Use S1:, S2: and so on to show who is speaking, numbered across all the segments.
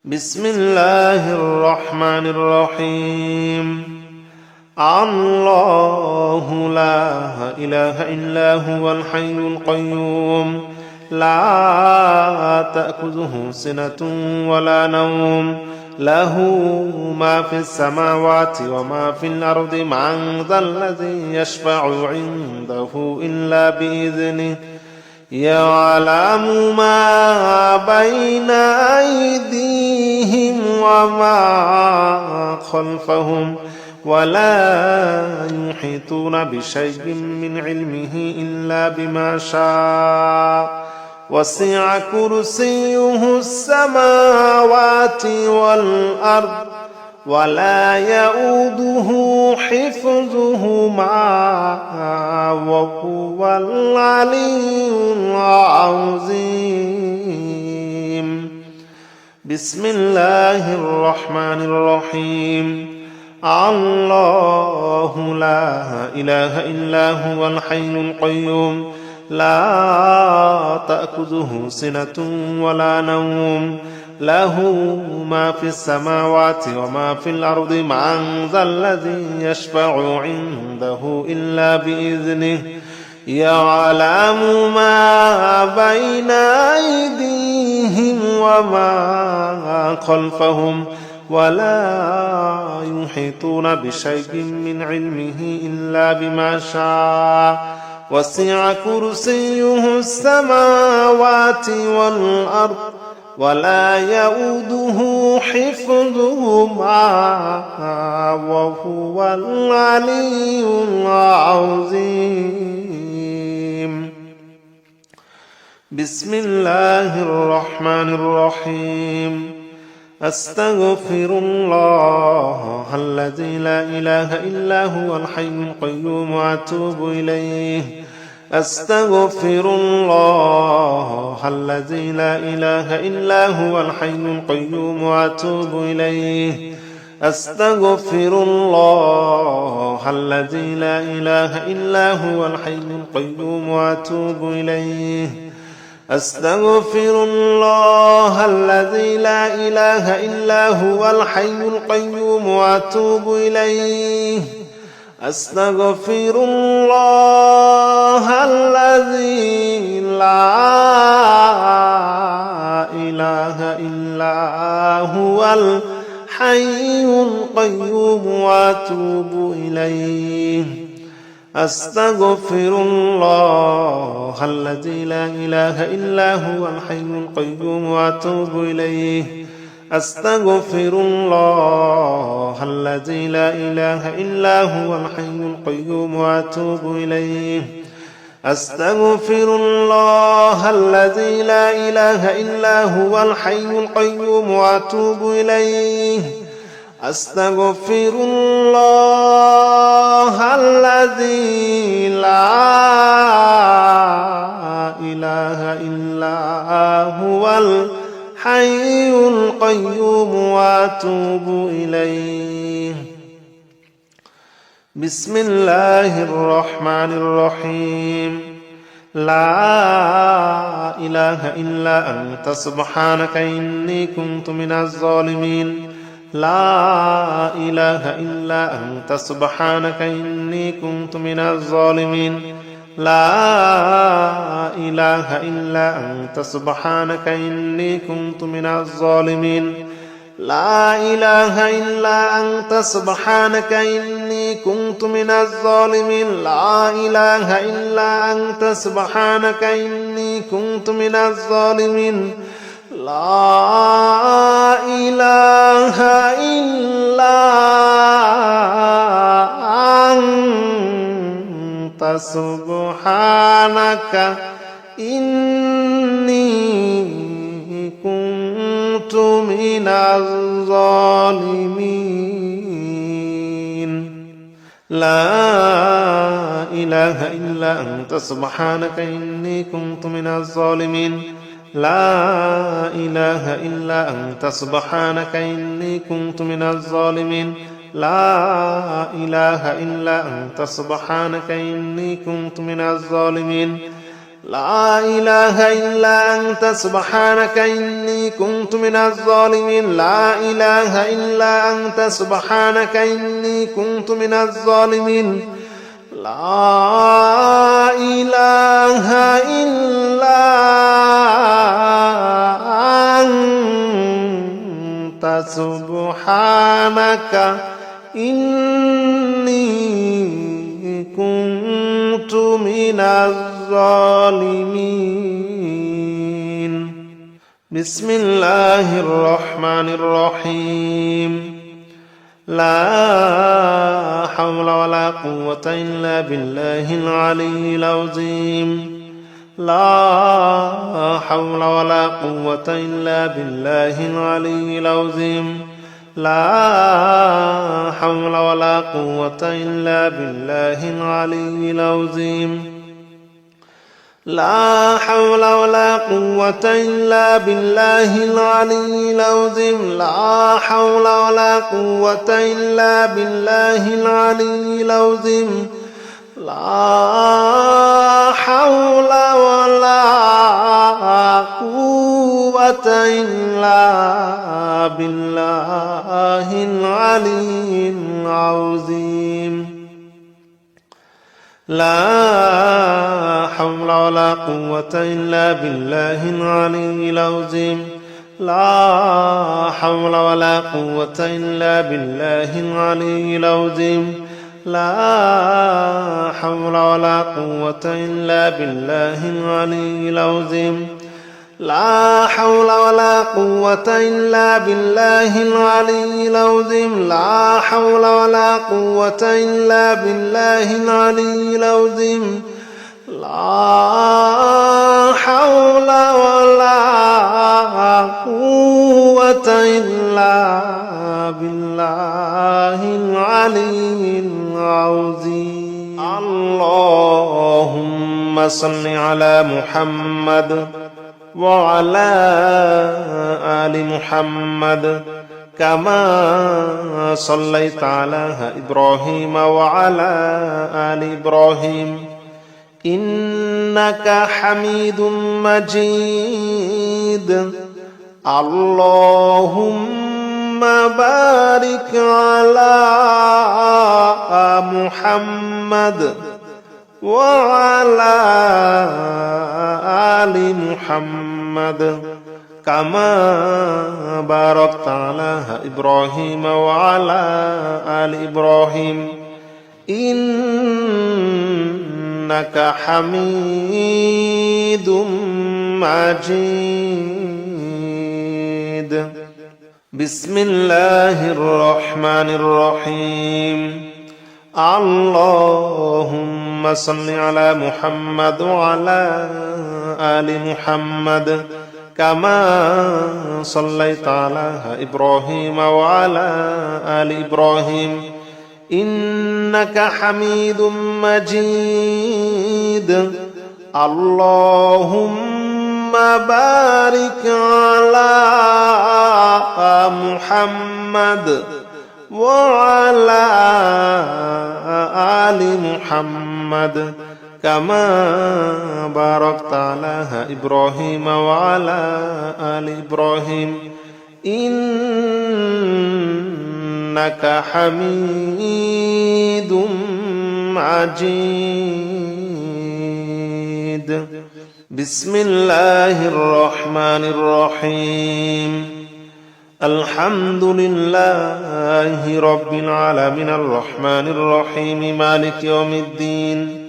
S1: بسم الله الرحمن الرحيم. الله لا إله إلا هو الحي القيوم لا تأخذه سنة ولا نوم له ما في السماوات وما في الأرض من ذا الذي يشفع عنده إلا بإذنه يعلم ما بين أيديهم وما خلفهم ولا يحيطون بشيء من علمه إلا بما شاء وسع كرسيه السماوات والأرض ولا يؤوده حفظهما وهو العلي العظيم. بسم الله الرحمن الرحيم. الله لا إله إلا هو الحي القيوم لا تأخذه سنة ولا نوم له ما في السماوات وما في الأرض من ذا الذي يشفع عنده إلا بإذنه يعلم ما بين أيديهم وما خلفهم ولا يحيطون بشيء من علمه إلا بما شاء وسع كرسيه السماوات والأرض ولا يؤوده حفظهما وهو العلي العظيم. بسم الله الرحمن الرحيم. أستغفر الله الذي لا إله إلا هو الحي القيوم وأتوب إليه. أستغفر الله الذي لا إله إلا هو الحي القيوم وأتوب إليه. أستغفر الله الذي لا إله إلا هو الحي القيوم وأتوب إليه. أستغفر الله الذي لا إله إلا هو الحي القيوم وأتوب إليه. أستغفر الله الذي لا إله إلا هو الحي القيوم وأتوب إليه. أستغفر الله الذي لا إله إلا هو الحي القيوم وأتوب إليه. أستغفر الله الذي لا إله إلا هو الحي القيوم وأتوب إليه. أستغفر الله الذي لا إله إلا هو الحي القيوم وأتوب إليه. أستغفر الله الذي لا إله إلا هو الحي القيوم وأتوب إليه. بسم الله الرحمن الرحيم. لا إله إلا أنت سبحانك إني كنت من الظالمين. لا إله إلا أنت سبحانك إني كنت من الظالمين. لا إله إلا أنت سبحانك إني كنت من الظالمين. لا إله إلا أنت سبحانك إني كنت من الظالمين. لا إله إلا أنت سبحانك إني كنت من الظالمين. لا إله إلا أنت سبحانك إني كنت من الظالمين. لا إله إلا أنت سبحانك إني كنت من الظالمين. لا إله إلا أنت سبحانك إني كنت من الظالمين. لا إله إلا أنت سبحانك إني كنت من الظالمين. لا إله إلا أنت سبحانك إني كنت من الظالمين لا إله إلا أنت سبحانك إني كنت من الظالمين لا إله إلا أنت سبحانك إني كنت من الظالمين بسم الله الرحمن الرحيم لا حول ولا قوة إلا بالله العلي العظيم لا حول ولا قوة إلا بالله العلي العظيم لا حول ولا قوة إلا بالله العلي العظيم لا حول ولا قوة إلا بالله العلي العظيم لا حول ولا قوة إلا بالله العلي العظيم لا حول ولا قوة إلا بالله العلي العظيم لا حول ولا قوة إلا بالله العلي العظيم لا حول ولا قوة إلا بالله العلي العظيم لا حول ولا قوة إلا بالله العلي العظيم لا حول ولا قوة إلا بالله العلي العظيم لا حول ولا قوة إلا بالله العلي العظيم لا حول ولا قوة إلا بالله العلي العظيم اللهم صل على محمد وعلى آل محمد كما صليت على إبراهيم وعلى آل إبراهيم إنك حميد مجيد اللهم بارك على محمد وعلى آل محمد كما باركت على إبراهيم وعلى آل إبراهيم إنك حميد مجيد بسم الله الرحمن الرحيم اللهم صل على محمد وعلى آل محمد كما صليت على إبراهيم وعلى آل إبراهيم إنك حميد مجيد اللهم بارك على محمد وعلى آل محمد كما باركت على إبراهيم وعلى آل إبراهيم إنك حميد مجيد بسم الله الرحمن الرحيم الحمد لله رب العالمين الرحمن الرحيم مالك يوم الدين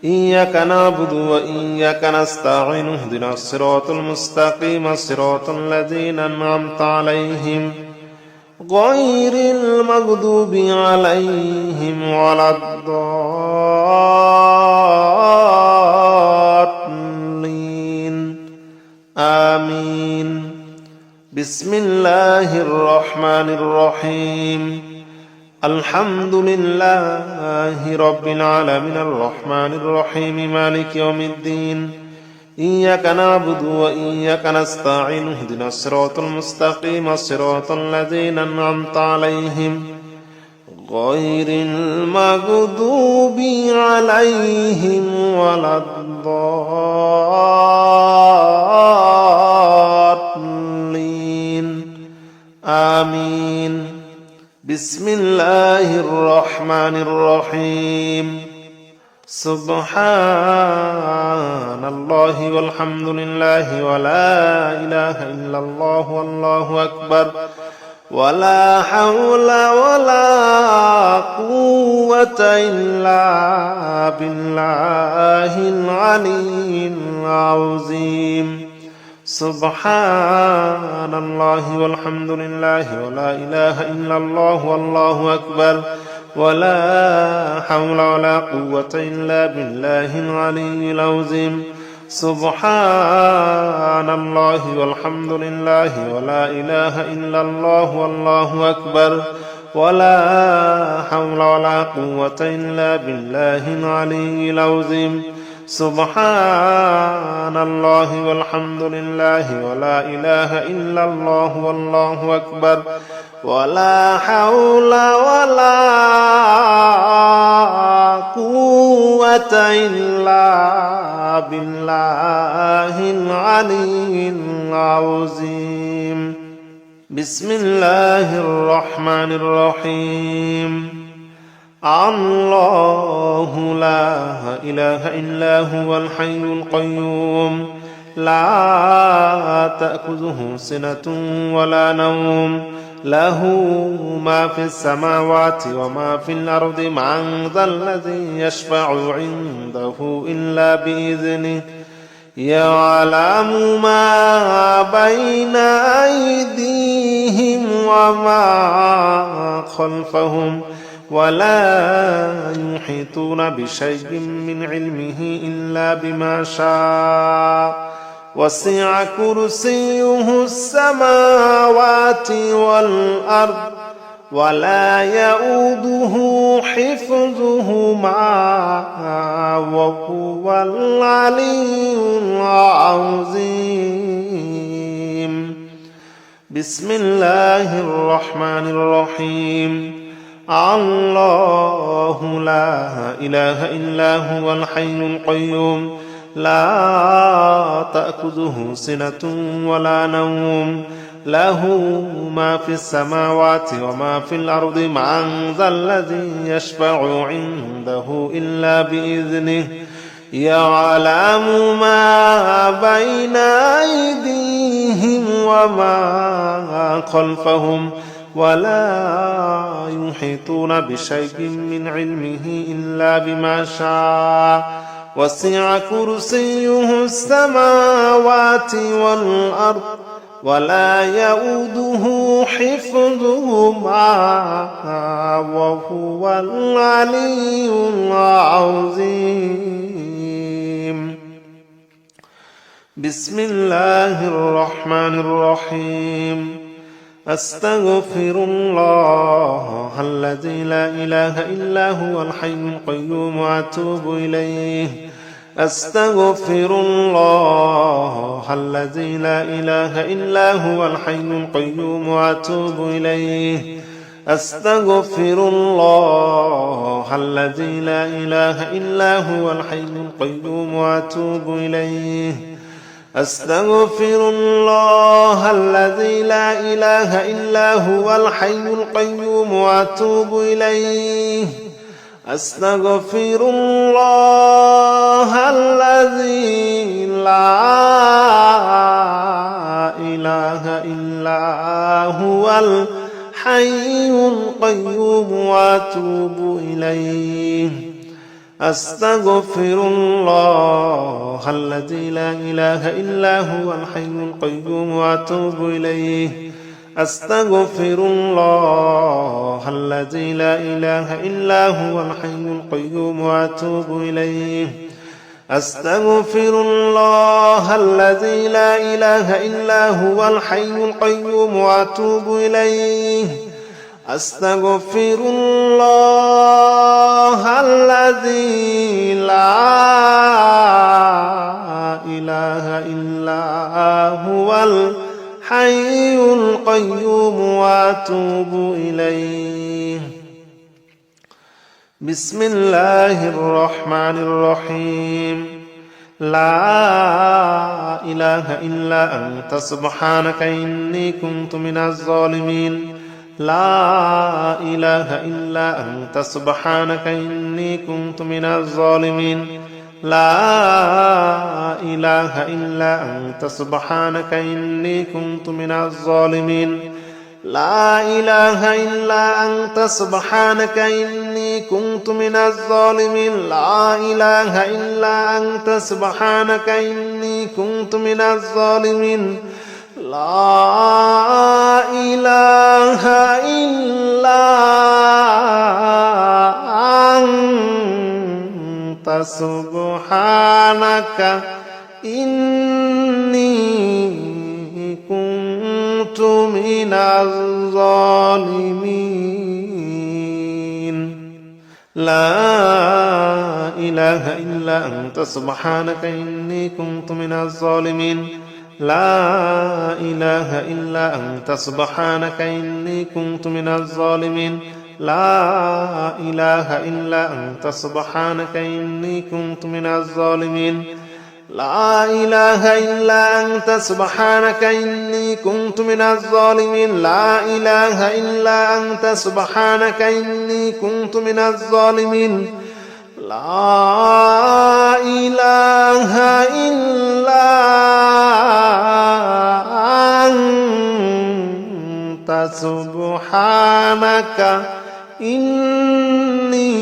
S1: إياك نعبد وإياك نستعين اهدنا الصراط المستقيم صراط الذين أنعمت عليهم غير المغضوب عليهم ولا الضالين آمين بسم الله الرحمن الرحيم الحمد لله رب العالمين الرحمن الرحيم مالك يوم الدين إياك نعبد وإياك نستعين اهدنا الصراط المستقيم صراط الذين أنعمت عليهم غير المغضوب عليهم ولا الضالين الضالين آمين. بسم الله الرحمن الرحيم. سبحان الله والحمد لله ولا إله إلا الله والله أكبر ولا حول ولا قوة إلا بالله العلي العظيم. سبحان الله والحمد لله ولا إله إلا الله والله أكبر ولا حول ولا قوة إلا بالله العلي العظيم. سبحان الله والحمد لله ولا إله إلا الله والله أكبر ولا حول ولا قوة إلا بالله العلي العظيم. سبحان الله والحمد لله ولا إله إلا الله والله أكبر ولا حول ولا قوة إلا بالله العلي العظيم. بسم الله الرحمن الرحيم. الله لا إله إلا هو الحي القيوم لا تأخذه سنة ولا نوم له ما في السماوات وما في الأرض من ذا الذي يشفع عنده إلا بإذنه يعلم ما بين أيديهم وما خلفهم ولا يحيطون بشيء من علمه إلا بما شاء وسع كرسيه السماوات والأرض ولا يؤوده حفظهما وهو العلي العظيم. بسم الله الرحمن الرحيم. الله لا إله إلا هو الحي القيوم لا تأخذه سنة ولا نوم له ما في السماوات وما في الأرض من ذا الذي يشفع عنده إلا بإذنه يعلم ما بين أيديهم وما خلفهم ولا يحيطون بشيء من علمه إلا بما شاء وسع كرسيه السماوات والأرض ولا يؤوده حفظهما وهو العلي العظيم. بسم الله الرحمن الرحيم. أستغفر الله الذي لا إله إلا هو الحي القيوم وأتوب إليه. أستغفر الله الذي لا إله إلا هو الحي القيوم وأتوب إليه. أستغفر الله الذي لا إله إلا هو الحي القيوم وأتوب إليه. أستغفر الله الذي لا إله إلا هو الحي القيوم وأتوب إليه. أستغفر الله الذي لا إله إلا هو الحي القيوم وأتوب إليه. أستغفر الله الذي لا إله إلا هو الحي القيوم وأتوب إليه. أستغفر الله الذي لا إله إلا هو الحي القيوم وأتوب إليه. أستغفر الله الذي لا إله إلا هو الحي القيوم وأتوب إليه. أستغفر الله الذي لا إله إلا هو الحي القيوم وأتوب إليه. بسم الله الرحمن الرحيم. لا إله إلا أنت سبحانك إني كنت من الظالمين لا إله إلا أنت سبحانك إني كنت من الظالمين لا إله إلا أنت سبحانك إني كنت من الظالمين لا إله إلا أنت سبحانك إني كنت من الظالمين لا إله إلا أنت سبحانك إني كنت من الظالمين لا إله إلا أنت سبحانك إني كنت من الظالمين لا إله إلا أنت سبحانك إني كنت من الظالمين لا إله إلا أنت سبحانك إني كنت من الظالمين لا إله إلا أنت سبحانك إني كنت من الظالمين لا إله إلا أنت سبحانك إني كنت من الظالمين لا إله إلا أنت سبحانك إني كنت من الظالمين لا إله إلا أنت سبحانك إني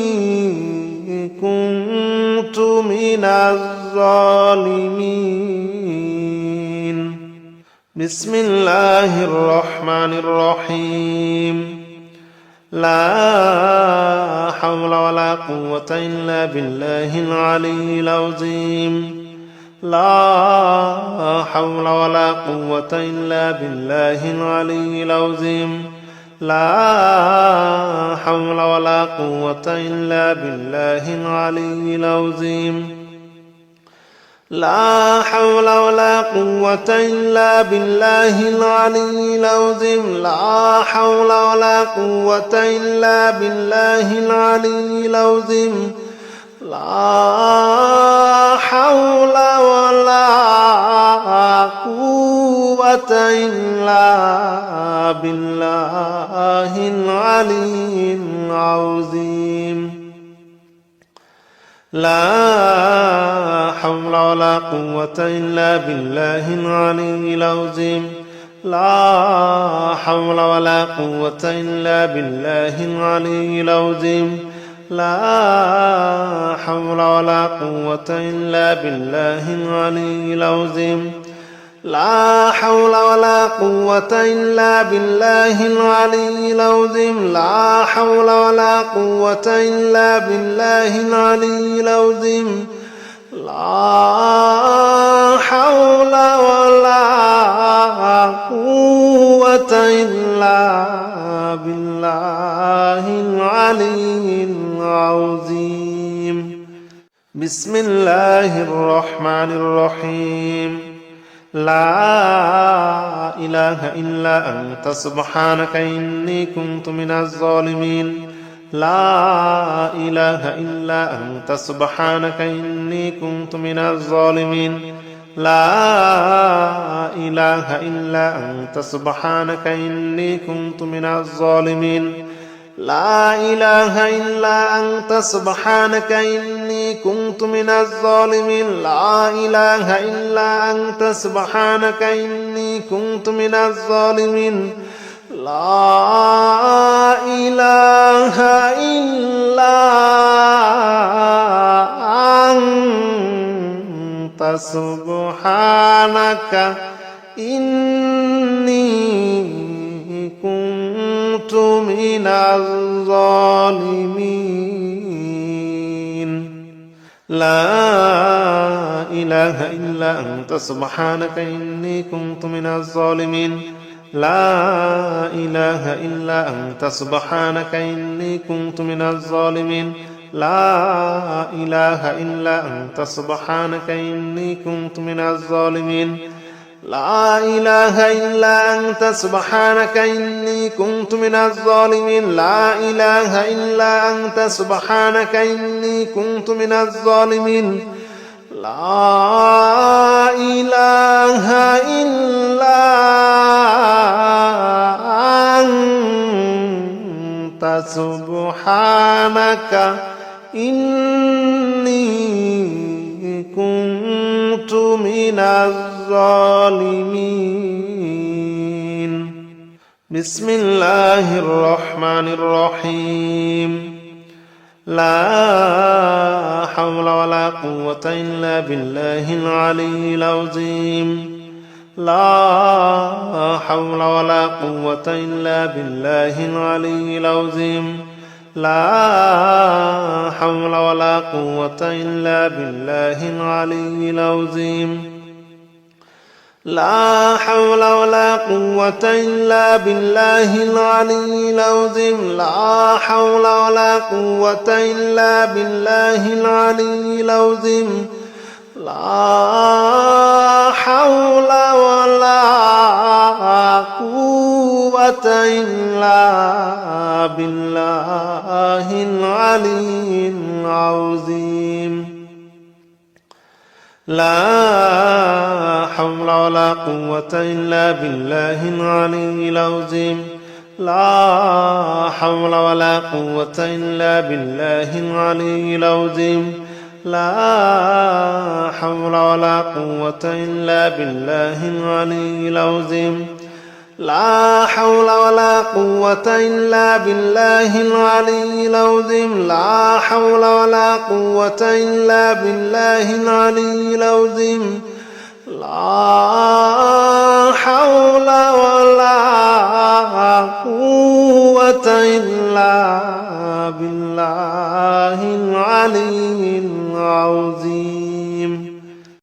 S1: كنت من الظالمين بسم الله الرحمن الرحيم لا حول ولا قوة إلا بالله العلي العظيم لا حول ولا قوة إلا بالله العلي العظيم لا حول ولا قوة إلا بالله العلي العظيم لا حول ولا قوة إلا بالله العلي العظيم لا حول ولا قوة إلا بالله العلي العظيم لا حول ولا قوة إلا بالله العلي العظيم لا حول ولا قوة إلا بالله العلي العظيم لا حول ولا قوة إلا بالله العلي العظيم لا حول ولا قوة إلا بالله العلي العظيم لا حول ولا قوة إلا بالله العلي العظيم لا حول ولا قوة إلا بالله العلي العظيم لا حول ولا قوة إلا بالله العلي العظيم بسم الله الرحمن الرحيم لا إله إلا أنت سبحانك إني كنت من الظالمين لا إله إلا أنت سبحانك إني كنت من الظالمين لا إله إلا أنت سبحانك إني كنت من الظالمين لا إله إلا أنت سبحانك إني كنت من الظالمين لا إله إلا أنت سبحانك إني كنت من الظالمين لا إله إلا أنت سبحانك إني كنت من الظالمين لا إله إلا أنت سبحانك إني كنت من الظالمين لا إله إلا أنت سبحانك إني كنت من الظالمين لا إله إلا أنت سبحانك إني كنت من الظالمين لا إله إلا أنت سبحانك إني كنت من الظالمين لا إله إلا أنت سبحانك إني كنت من الظالمين لا إله إلا أنت سبحانك إني كنت من الظالمين بسم الله الرحمن الرحيم لا حول ولا قوة إلا بالله العلي العظيم لا حول ولا قوة إلا بالله العلي العظيم لا حول ولا قوة إلا بالله العلي العظيم لا حول ولا قوة إلا بالله العلي العظيم لا حول ولا قوة إلا بالله العلي العظيم لا حول ولا قوة إلا بالله العلي العظيم لا حول ولا قوة إلا بالله العلي العظيم لا حول ولا قوة إلا بالله العلي العظيم لا حول ولا قوة إلا بالله العلي العظيم لا حول ولا قوة إلا بالله العلي العظيم لا حول ولا قوة إلا بالله العلي العظيم لا